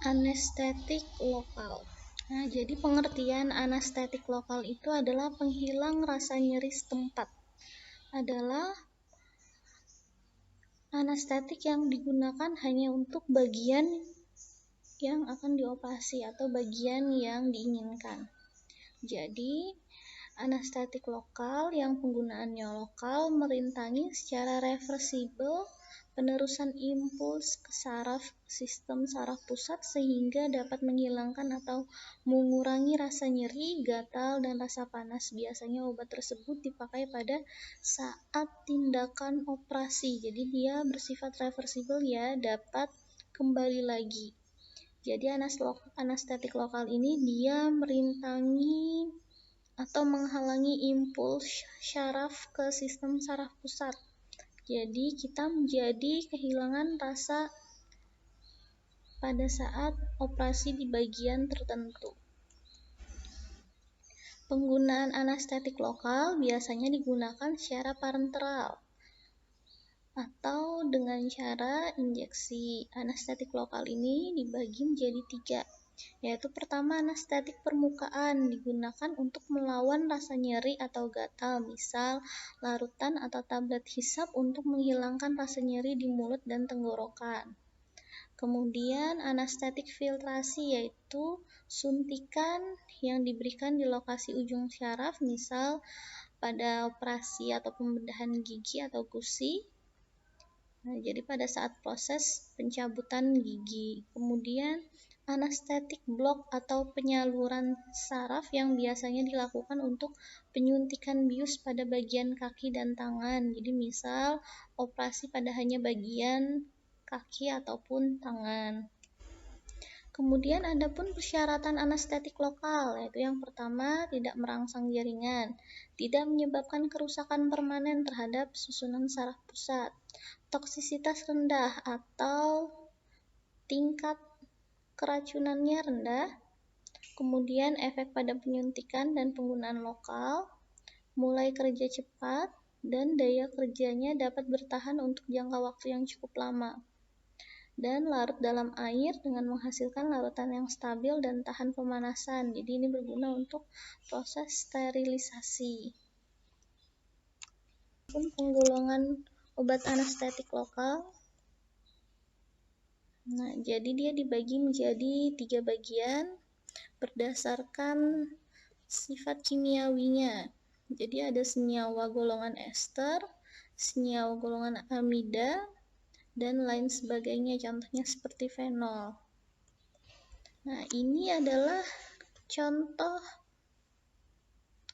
Anestetik lokal. Nah, jadi pengertian anestetik lokal itu adalah penghilang rasa nyeri setempat. Adalah anestetik yang digunakan hanya untuk bagian yang akan dioperasi atau bagian yang diinginkan. Jadi, anestetik lokal yang penggunaannya lokal merintangi secara reversibel penerusan impuls ke saraf sistem saraf pusat sehingga dapat menghilangkan atau mengurangi rasa nyeri, gatal, dan rasa panas. Biasanya obat tersebut dipakai pada saat tindakan operasi. Jadi dia bersifat reversibel ya, dapat kembali lagi. Jadi anestetik lokal ini dia merintangi atau menghalangi impuls syaraf ke sistem saraf pusat. Jadi kita menjadi kehilangan rasa pada saat operasi di bagian tertentu. Penggunaan anestetik lokal biasanya digunakan secara parenteral atau dengan cara injeksi. Anestetik lokal ini dibagi menjadi 3, yaitu pertama anestetik permukaan digunakan untuk melawan rasa nyeri atau gatal, misal larutan atau tablet hisap untuk menghilangkan rasa nyeri di mulut dan tenggorokan. Kemudian anestetik filtrasi yaitu suntikan yang diberikan di lokasi ujung syaraf, misal pada operasi atau pembedahan gigi atau gusi. Nah, jadi pada saat proses pencabutan gigi. Kemudian anestetik blok atau penyaluran saraf yang biasanya dilakukan untuk penyuntikan bius pada bagian kaki dan tangan. Jadi misal operasi pada hanya bagian kaki ataupun tangan. Kemudian ada pun persyaratan anestetik lokal, yaitu yang pertama tidak merangsang jaringan, tidak menyebabkan kerusakan permanen terhadap susunan saraf pusat, toksisitas rendah atau tingkat keracunannya rendah, kemudian efek pada penyuntikan dan penggunaan lokal, mulai kerja cepat, dan daya kerjanya dapat bertahan untuk jangka waktu yang cukup lama, dan larut dalam air dengan menghasilkan larutan yang stabil dan tahan pemanasan. Jadi ini berguna untuk proses sterilisasi. Penggolongan obat anestetik lokal. Nah, jadi dia dibagi menjadi 3 bagian berdasarkan sifat kimiawinya. Jadi ada senyawa golongan ester, senyawa golongan amida, dan lain sebagainya, contohnya seperti fenol. Nah, ini adalah contoh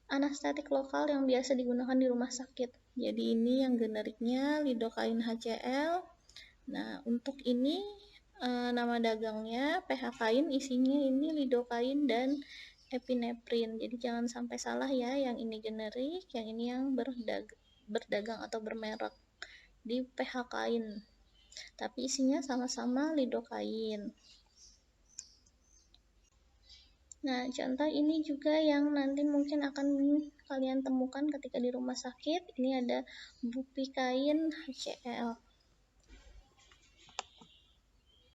anestetik lokal yang biasa digunakan di rumah sakit. Jadi ini yang generiknya lidocaine HCl. Nah, untuk ini nama dagangnya PHcaine, isinya ini lidocaine dan epinephrine. Jadi jangan sampai salah ya, yang ini generik, yang ini yang berdagang atau bermerek di PHcaine. Tapi isinya sama-sama lidocaine. Nah, contoh ini juga yang nanti mungkin akan kalian temukan ketika di rumah sakit. Ini ada bupicaine HCl.